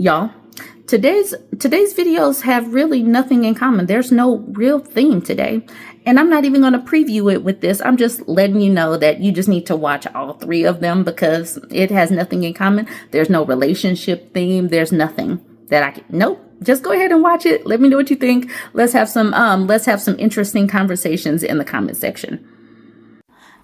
y'all. Today's videos have really nothing in common. There's no real theme today. And I'm not even going to preview it with this. I'm just letting you know that you just need to watch all three of them because it has nothing in common. There's no relationship theme. There's nothing that I can, nope. Just go ahead and watch it. Let me know what you think. Let's have some interesting conversations in the comment section.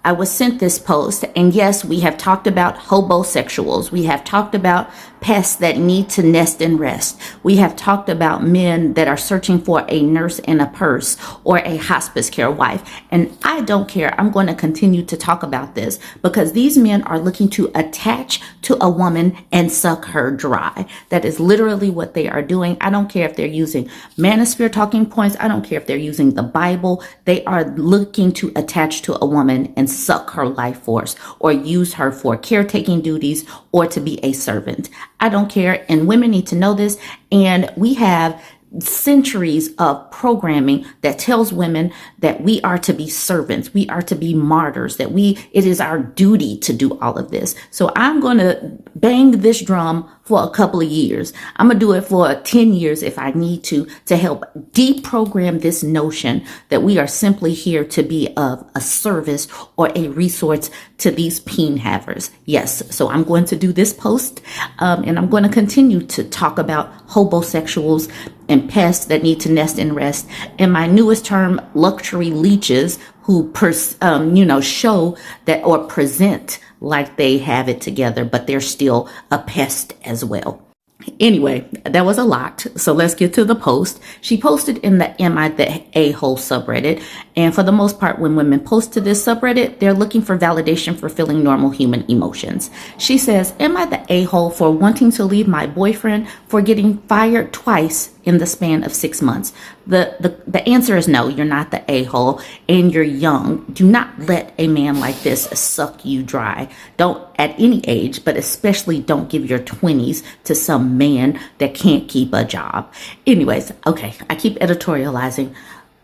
I was sent this post, and yes, we have talked about hobosexuals. We have talked about pests that need to nest and rest. We have talked about men that are searching for a nurse in a purse or a hospice care wife. And I don't care. I'm going to continue to talk about this because these men are looking to attach to a woman and suck her dry. That is literally what they are doing. I don't care if they're using manosphere talking points. I don't care if they're using the Bible. They are looking to attach to a woman and suck her life force or use her for caretaking duties or to be a servant. I don't care. And women need to know this. And we have centuries of programming that tells women that we are to be servants, we are to be martyrs, that it is our duty to do all of this. So I'm going to bang this drum for a couple of years. I'm going to do it for 10 years if I need to help deprogram this notion that we are simply here to be of a service or a resource to these peen havers. Yes, so I'm going to do this post and I'm going to continue to talk about hobosexuals and pests that need to nest and rest. And my newest term, luxury leeches, who show that or present like they have it together, but they're still a pest as well. Anyway, that was a lot. So let's get to the post. She posted in the Am I the A-hole subreddit. And for the most part, when women post to this subreddit, they're looking for validation for feeling normal human emotions. She says, am I the a-hole for wanting to leave my boyfriend for getting fired twice in the span of 6 months? The answer is no, you're not the a-hole and you're young. Do not let a man like this suck you dry. Don't at any age, but especially don't give your 20s to some man that can't keep a job. Anyways, okay, I keep editorializing.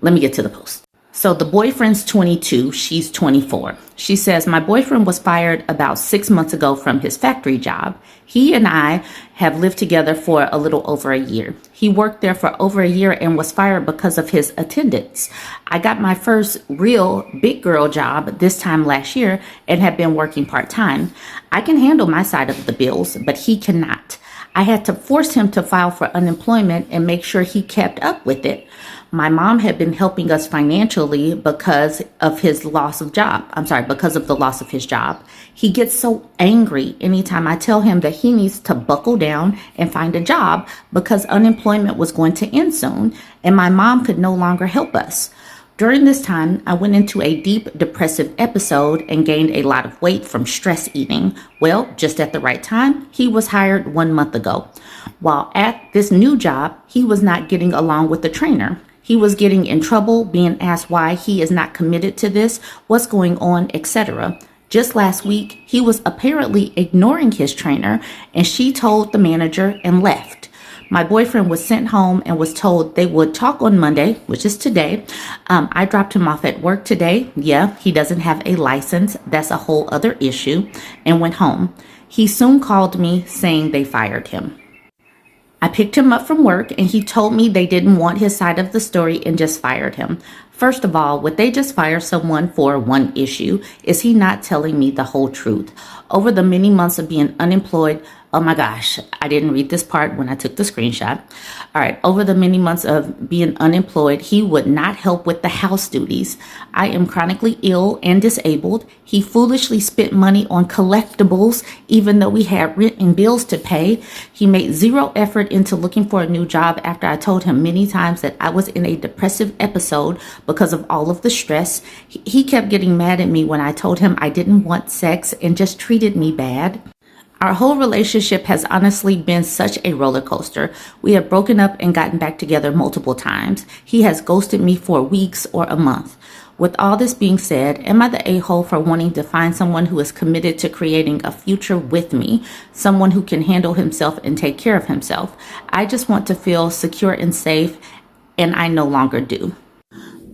Let me get to the post. So the boyfriend's 22, she's 24. She says, my boyfriend was fired about 6 months ago from his factory job. He and I have lived together for a little over a year. He worked there for over a year and was fired because of his attendance. I got my first real big girl job this time last year and have been working part-time. I can handle my side of the bills, but he cannot. I had to force him to file for unemployment and make sure he kept up with it. My mom had been helping us financially because of his loss of job. Because of the loss of his job. He gets so angry anytime I tell him that he needs to buckle down and find a job because unemployment was going to end soon and my mom could no longer help us. During this time, I went into a deep depressive episode and gained a lot of weight from stress eating. Well, just at the right time, he was hired 1 month ago. While at this new job, he was not getting along with the trainer. He was getting in trouble, being asked why he is not committed to this, what's going on, etc. Just last week, he was apparently ignoring his trainer, and she told the manager and left. My boyfriend was sent home and was told they would talk on Monday, which is today. I dropped him off at work today. Yeah, he doesn't have a license. That's a whole other issue. And went home. He soon called me saying they fired him. I picked him up from work and he told me they didn't want his side of the story and just fired him. First of all, would they just fire someone for one issue? Is he not telling me the whole truth? Over the many months of being unemployed, oh my gosh, I didn't read this part when I took the screenshot. All right, over the many months of being unemployed, he would not help with the house duties. I am chronically ill and disabled. He foolishly spent money on collectibles, even though we had rent and bills to pay. He made zero effort into looking for a new job after I told him many times that I was in a depressive episode because of all of the stress. He kept getting mad at me when I told him I didn't want sex and just treated me bad. Our whole relationship has honestly been such a roller coaster. We have broken up and gotten back together multiple times. He has ghosted me for weeks or a month. With all this being said, am I the a-hole for wanting to find someone who is committed to creating a future with me, someone who can handle himself and take care of himself? I just want to feel secure and safe, and I no longer do.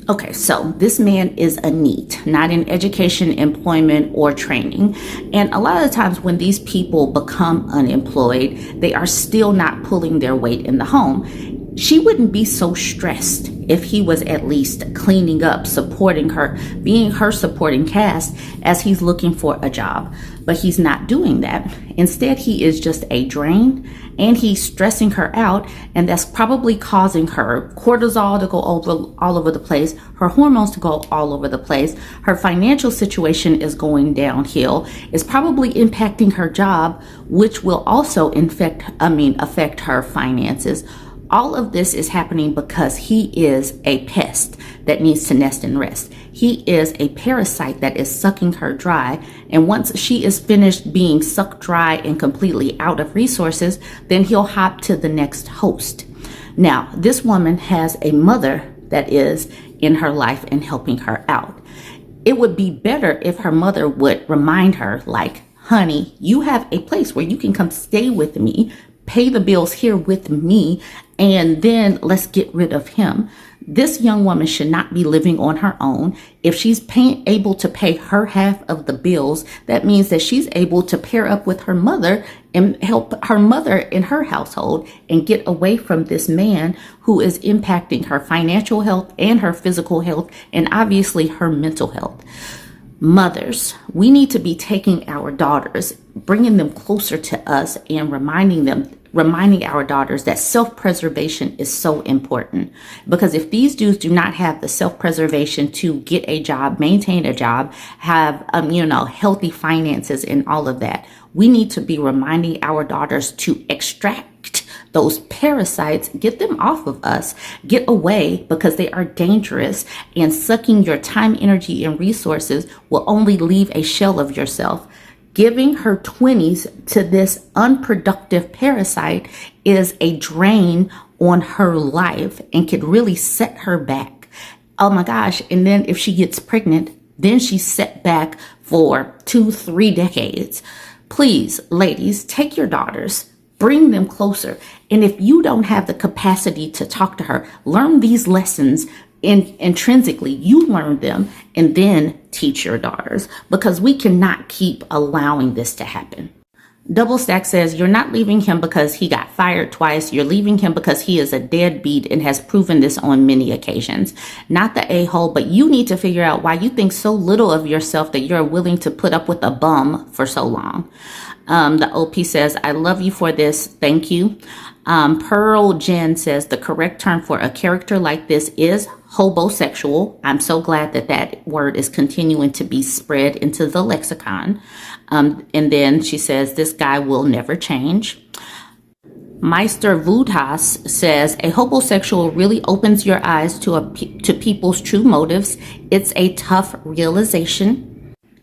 Okay, so this man is a NEET, not in education, employment, or training. And a lot of the times when these people become unemployed, they are still not pulling their weight in the home. She wouldn't be so stressed if he was at least cleaning up, supporting her, being her supporting cast as he's looking for a job. But he's not doing that. Instead, he is just a drain, and he's stressing her out, and that's probably causing her cortisol to go all over the place, her hormones to go all over the place. Her financial situation is going downhill. It's probably impacting her job, which will also affect her finances. All of this is happening because he is a pest that needs to nest and rest. He is a parasite that is sucking her dry. And once she is finished being sucked dry and completely out of resources, then he'll hop to the next host. Now, this woman has a mother that is in her life and helping her out. It would be better if her mother would remind her, like, honey, you have a place where you can come stay with me, pay the bills here with me, and then let's get rid of him. This young woman should not be living on her own. If she's able to pay her half of the bills, that means that she's able to pair up with her mother and help her mother in her household and get away from this man who is impacting her financial health and her physical health and obviously her mental health. Mothers, we need to be taking our daughters, bringing them closer to us and reminding our daughters that self-preservation is so important. Because if these dudes do not have the self-preservation to get a job, maintain a job, have, healthy finances and all of that, we need to be reminding our daughters to extract those parasites, get them off of us, get away, because they are dangerous, and sucking your time, energy, and resources will only leave a shell of yourself. Giving her 20s to this unproductive parasite is a drain on her life and could really set her back. Oh my gosh. And then if she gets pregnant, then she's set back for 2-3 decades. Please, ladies, take your daughters, bring them closer. And if you don't have the capacity to talk to her, learn these lessons intrinsically. You learn them and then teach your daughters, because we cannot keep allowing this to happen. Double Stack says, you're not leaving him because he got fired twice. You're leaving him because he is a deadbeat and has proven this on many occasions. Not the a-hole, but you need to figure out why you think so little of yourself that you're willing to put up with a bum for so long. The OP says, I love you for this. Thank you. Pearl Jen says, the correct term for a character like this is hobosexual. I'm so glad that that word is continuing to be spread into the lexicon. And then she says, this guy will never change. Meister Vudhas says, a hobosexual really opens your eyes to people's true motives. It's a tough realization.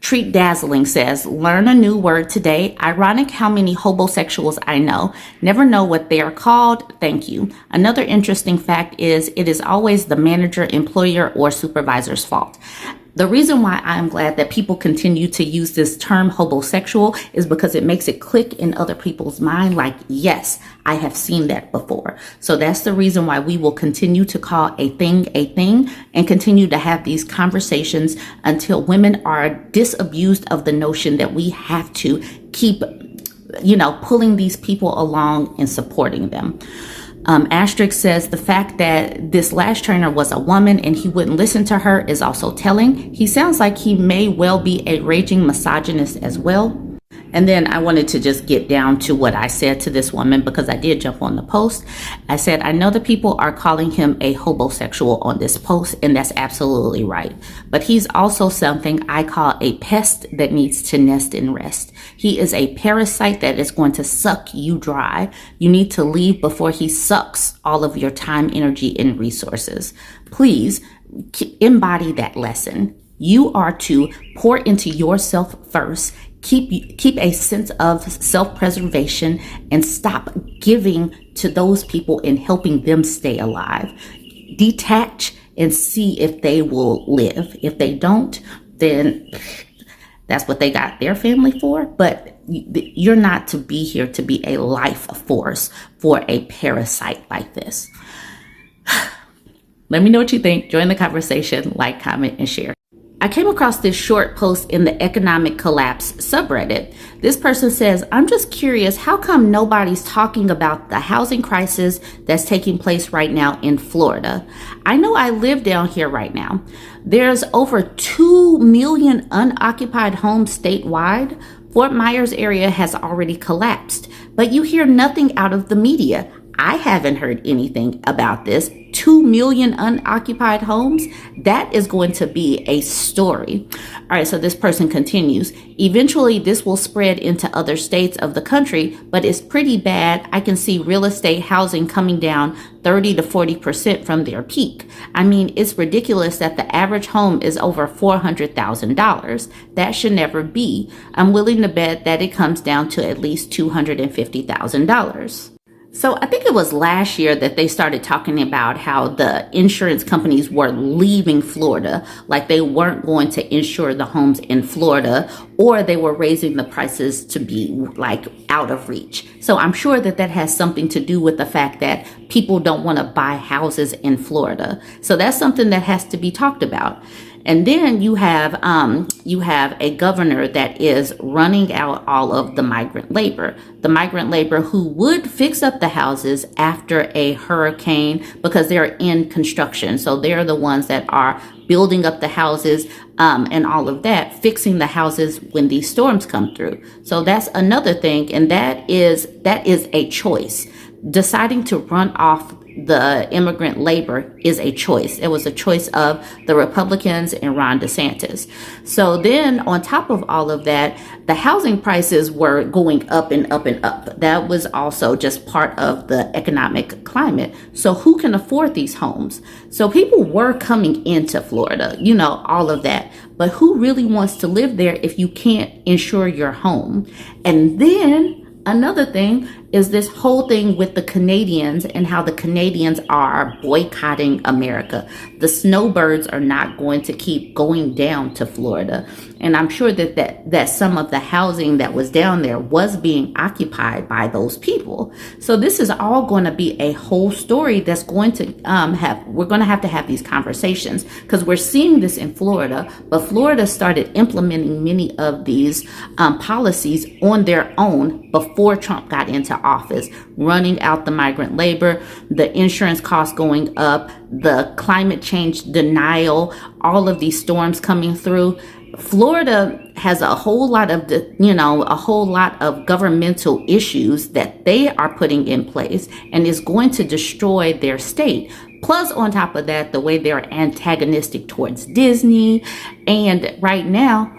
Treat Dazzling says, learn a new word today. Ironic how many hobosexuals I know. Never know what they are called. Thank you. Another interesting fact is it is always the manager, employer, or supervisor's fault. The reason why I'm glad that people continue to use this term hobosexual is because it makes it click in other people's mind like, yes, I have seen that before. So that's the reason why we will continue to call a thing and continue to have these conversations until women are disabused of the notion that we have to keep, pulling these people along and supporting them. Asterisk says the fact that this last trainer was a woman and he wouldn't listen to her is also telling. He sounds like he may well be a raging misogynist as well. And then I wanted to just get down to what I said to this woman, because I did jump on the post. I said, I know that people are calling him a hobosexual on this post, and that's absolutely right. But he's also something I call a pest that needs to nest and rest. He is a parasite that is going to suck you dry. You need to leave before he sucks all of your time, energy, and resources. Please embody that lesson. You are to pour into yourself first. Keep a sense of self-preservation and stop giving to those people and helping them stay alive. Detach and see if they will live. If they don't, then that's what they got their family for. But you're not to be here to be a life force for a parasite like this. Let me know what you think. Join the conversation, like, comment, and share. I came across this short post in the economic collapse subreddit. This person says, I'm just curious, how come nobody's talking about the housing crisis that's taking place right now in Florida? I know I live down here right now. There's over 2 million unoccupied homes statewide. Fort Myers area has already collapsed, but you hear nothing out of the media. I haven't heard anything about this. 2 million unoccupied homes, that is going to be a story. All right, so this person continues. Eventually, this will spread into other states of the country, but it's pretty bad. I can see real estate housing coming down 30 to 40% from their peak. I mean, it's ridiculous that the average home is over $400,000. That should never be. I'm willing to bet that it comes down to at least $250,000. So I think it was last year that they started talking about how the insurance companies were leaving Florida, like they weren't going to insure the homes in Florida, or they were raising the prices to be like out of reach. So I'm sure that that has something to do with the fact that people don't want to buy houses in Florida. So that's something that has to be talked about. And then you have a governor that is running out all of the migrant labor who would fix up the houses after a hurricane because they're in construction. So they're the ones that are building up the houses and all of that, fixing the houses when these storms come through. So that's another thing. And that is a choice. Deciding to run off the immigrant labor is a choice. It was a choice of the Republicans and Ron DeSantis. So then on top of all of that, the housing prices were going up and up and up. That was also just part of the economic climate. So who can afford these homes? So people were coming into Florida, all of that. But who really wants to live there if you can't insure your home? And then another thing is this whole thing with the Canadians and how the Canadians are boycotting America. The snowbirds are not going to keep going down to Florida. And I'm sure that some of the housing that was down there was being occupied by those people. So this is all going to be a whole story that's going to we're going to have these conversations, because we're seeing this in Florida, but Florida started implementing many of these policies on their own before Trump got into office, running out the migrant labor, the insurance costs going up, the climate change denial, all of these storms coming through. Florida has a whole lot of governmental issues that they are putting in place, and is going to destroy their state. Plus, on top of that, the way they're antagonistic towards Disney, and right now,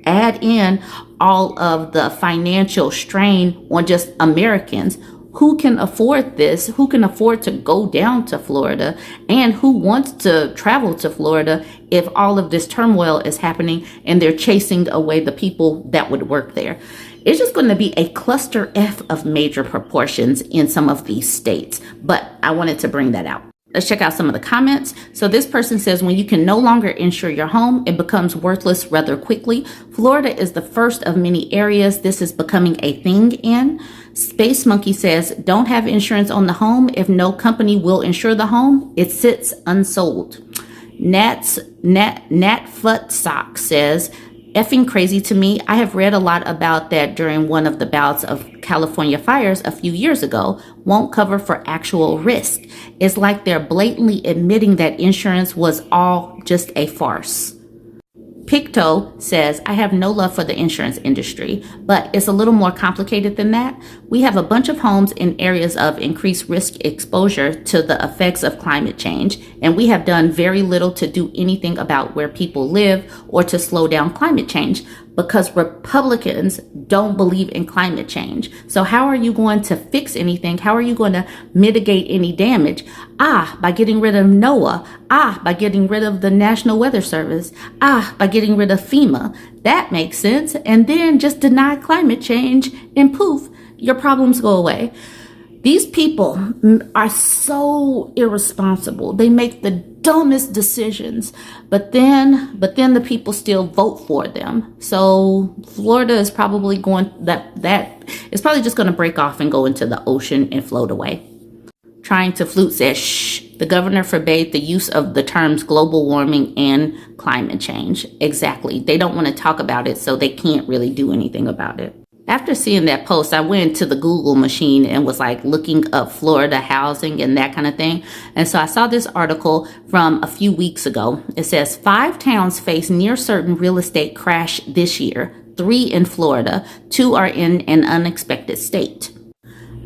add in all of the financial strain on just Americans. Who can afford this? Who can afford to go down to Florida? And who wants to travel to Florida if all of this turmoil is happening and they're chasing away the people that would work there? It's just going to be a cluster F of major proportions in some of these states. But I wanted to bring that out. Let's check out some of the comments. So this person says, when you can no longer insure your home, it becomes worthless rather quickly. Florida is the first of many areas this is becoming a thing in. Space Monkey says, don't have insurance on the home. If no company will insure the home, it sits unsold. Nat Futsock says, effing crazy to me. I have read a lot about that during one of the bouts of California fires a few years ago. Won't cover for actual risk. It's like they're blatantly admitting that insurance was all just a farce. Picto says, I have no love for the insurance industry, but it's a little more complicated than that. We have a bunch of homes in areas of increased risk exposure to the effects of climate change, and we have done very little to do anything about where people live or to slow down climate change, because Republicans don't believe in climate change. So how are you going to fix anything? How are you going to mitigate any damage? By getting rid of NOAA. By getting rid of the National Weather Service. By getting rid of FEMA. That makes sense. And then just deny climate change and poof, your problems go away. These people are so irresponsible. They make the dumbest decisions, but then the people still vote for them. So Florida is probably that is probably just going to break off and go into the ocean and float away. Trying to Flute says, shh, The governor forbade the use of the terms global warming and climate change. Exactly. They don't want to talk about it, so they can't really do anything about it. After seeing that post, I went to the Google machine and was like looking up Florida housing and that kind of thing. And so I saw this article from a few weeks ago. It says 5 towns face near certain real estate crash this year, 3 in Florida, 2 are in an unexpected state.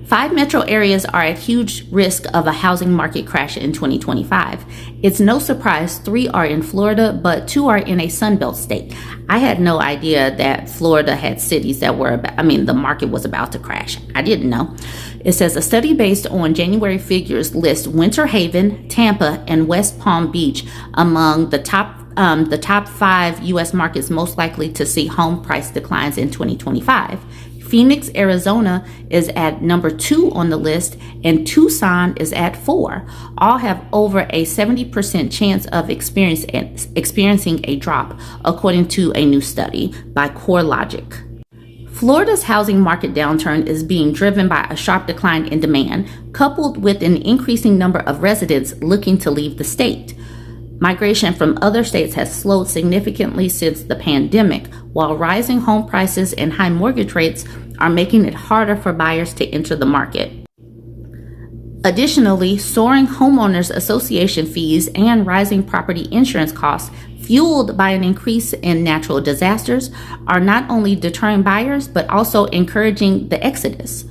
5 metro areas are at huge risk of a housing market crash in 2025. It's no surprise 3 are in Florida, but 2 are in a Sunbelt state. I had no idea that Florida had cities that were the market was about to crash. I didn't know. It says a study based on January figures lists Winter Haven, Tampa, and West Palm Beach among the top 5 U.S. markets most likely to see home price declines in 2025. Phoenix, Arizona is at number 2 on the list, and Tucson is at 4. All have over a 70% chance of experiencing a drop, according to a new study by CoreLogic. Florida's housing market downturn is being driven by a sharp decline in demand, coupled with an increasing number of residents looking to leave the state. Migration from other states has slowed significantly since the pandemic, while rising home prices and high mortgage rates are making it harder for buyers to enter the market. Additionally, soaring homeowners association fees and rising property insurance costs, fueled by an increase in natural disasters, are not only deterring buyers but also encouraging the exodus.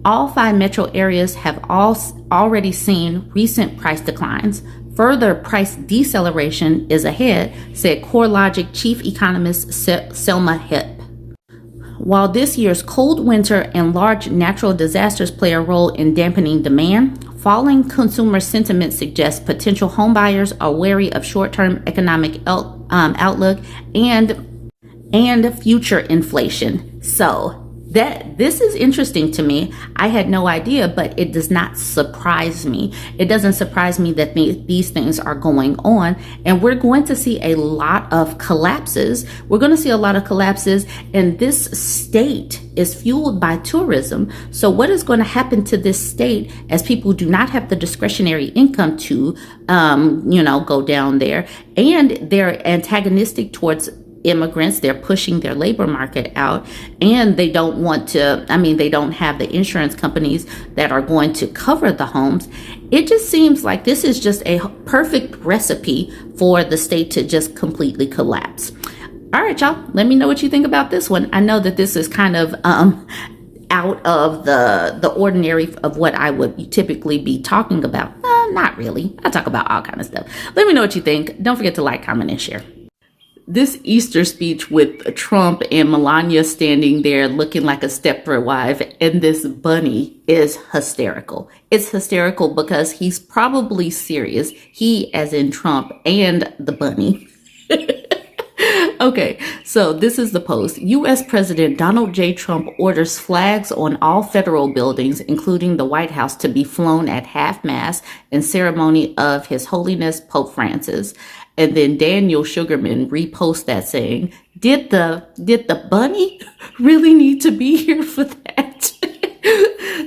All 5 metro areas have already seen recent price declines. Further price deceleration is ahead, said CoreLogic chief economist Selma Hipp. While this year's cold winter and large natural disasters play a role in dampening demand, falling consumer sentiment suggests potential homebuyers are wary of short-term economic outlook and future inflation. So this is interesting to me. I had no idea, but it does not surprise me. It doesn't surprise me that these things are going on, and we're going to see a lot of collapses. We're going to see a lot of collapses, and this state is fueled by tourism. So what is going to happen to this state as people do not have the discretionary income to, go down there, and they're antagonistic towards immigrants? They're pushing their labor market out, and they don't they don't have the insurance companies that are going to cover the homes. It just seems like this is just a perfect recipe for the state to just completely collapse. All right, y'all, let me know what you think about this one. I know that this is kind of out of the ordinary of what I would typically be talking about. Not really. I talk about all kind of stuff. Let me know what you think. Don't forget to like, comment, and share. This Easter speech with Trump and Melania standing there looking like a Stepford wife and this bunny is hysterical. It's hysterical because he's probably serious. He, as in Trump, and the bunny. Okay, so this is the post. U.S. President Donald J. Trump orders flags on all federal buildings, including the White House, to be flown at half-mast in ceremony of His Holiness Pope Francis. And then Daniel Sugarman reposts that saying, did the bunny really need to be here for that?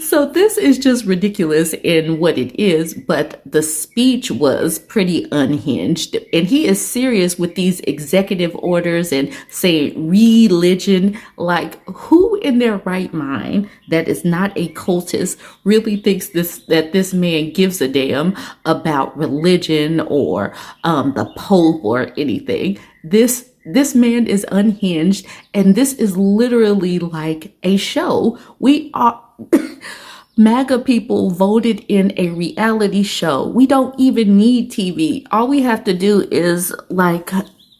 So this is just ridiculous in what it is, but the speech was pretty unhinged. And he is serious with these executive orders and saying religion. Like, who in their right mind that is not a cultist really thinks that this man gives a damn about religion or the Pope or anything? This man is unhinged, and this is literally like a show. We are MAGA people voted in a reality show. We don't even need TV. All we have to do is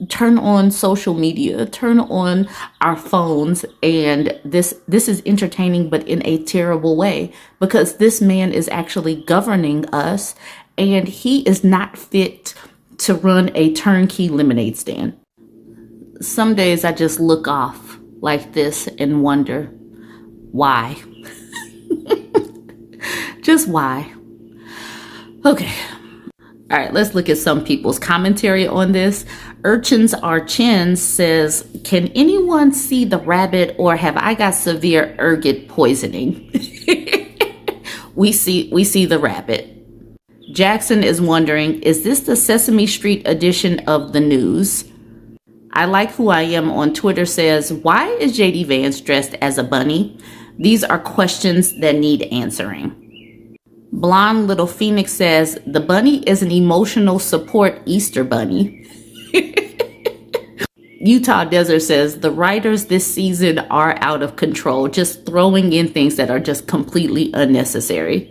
turn on social media, turn on our phones, and this is entertaining, but in a terrible way, because this man is actually governing us, and he is not fit to run a turnkey lemonade stand. Some days I just look off like this and wonder, why? Just why? Okay. All right, let's look at some people's commentary on this. Urchins Are Chin says, can anyone see the rabbit, or have I got severe ergot poisoning? We see the rabbit. Jackson is wondering, is this the Sesame Street edition of the news? I Like Who I Am on Twitter says, why is JD Vance dressed as a bunny? These are questions that need answering. Blonde Little Phoenix says, the bunny is an emotional support Easter bunny. Utah Desert says, the writers this season are out of control, just throwing in things that are just completely unnecessary.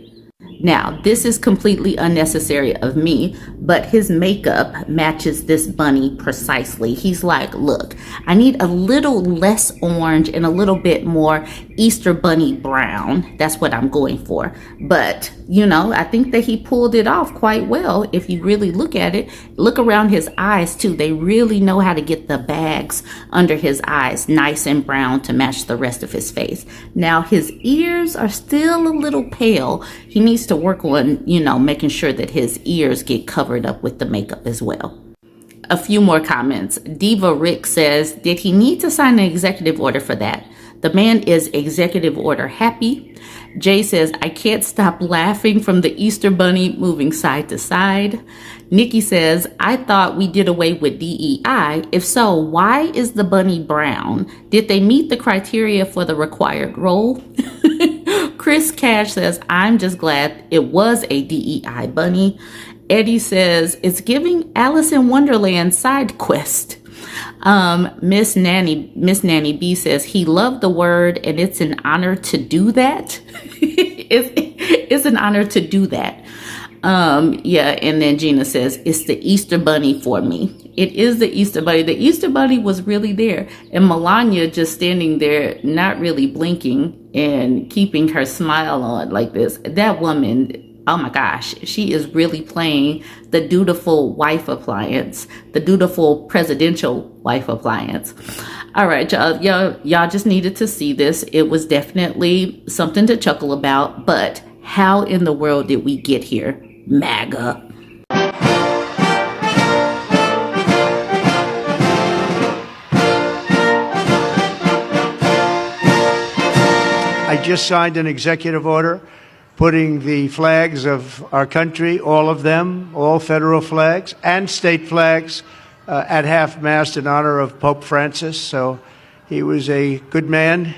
Now, this is completely unnecessary of me, but his makeup matches this bunny precisely. He's like, look, I need a little less orange and a little bit more Easter bunny brown. That's what I'm going for. But, you know, I think that he pulled it off quite well. If you really look at it, look around his eyes too. They really know how to get the bags under his eyes nice and brown to match the rest of his face. Now, his ears are still a little pale. He needs to work on, you know, making sure that his ears get covered up with the makeup as well. A few more comments. Diva Rick says, did he need to sign an executive order for that? The man is executive order happy. Jay says, I can't stop laughing from the Easter bunny moving side to side. Nikki says, I thought we did away with DEI. If so, why is the bunny brown? Did they meet the criteria for the required role? Chris Cash says, I'm just glad it was a DEI bunny. Eddie says, it's giving Alice in Wonderland side quest. Miss Nanny B says, he loved the word and it's an honor to do that. It's an honor to do that. Yeah, and then Gina says, it's the Easter bunny for me. It is the Easter bunny. The Easter bunny was really there. And Melania just standing there, not really blinking and keeping her smile on like this. That woman, oh my gosh, she is really playing the dutiful wife appliance, the dutiful presidential wife appliance. All right, y'all just needed to see this. It was definitely something to chuckle about, but how in the world did we get here? MAGA. I just signed an executive order putting the flags of our country, all of them, all federal flags and state flags, at half-mast in honor of Pope Francis. So he was a good man,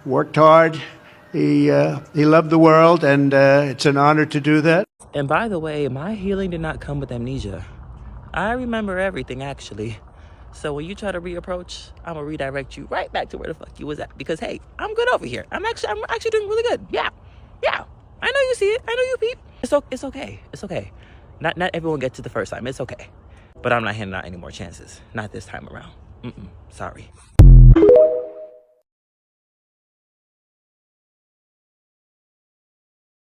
worked hard, he loved the world, and it's an honor to do that. And by the way, my healing did not come with amnesia. I remember everything, actually. So when you try to reapproach, I'm gonna redirect you right back to where the fuck you was at. Because hey, I'm good over here. I'm actually doing really good. Yeah. I know you see it. I know you peep. It's okay. It's okay. Not everyone gets it the first time. It's okay. But I'm not handing out any more chances. Not this time around. Sorry.